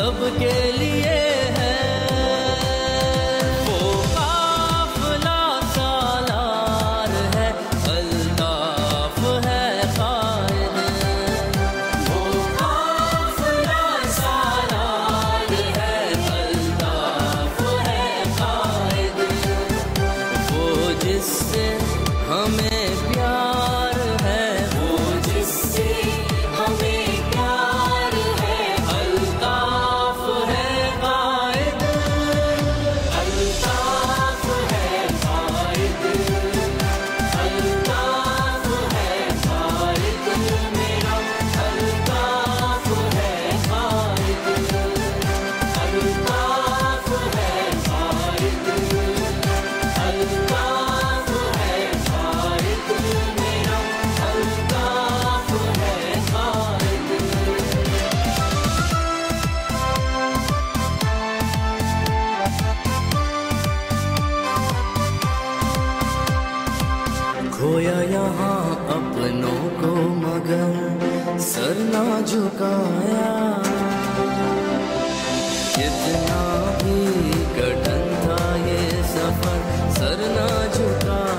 सबके लिए है। वो काफिला सालार है, अल्ताफ है कायद। वो काफिला सालार है, अल्ताफ है कायद। वो जिससे हमें प्यार है, वो जिससे हमें प्यार है, अल्ताफ है कायद। अल्ताफ है कायद, अल्ताफ है कायद मेरा, अल्ताफ है कायद, अल्ताफ है कायद, अल्ताफ है कायद मेरा, अल्ताफ है कायद। खोया यहाँ अपनों को मगर सर ना झुकाया, कितना भी कठिन था ये सफर, सर ना झुकाया।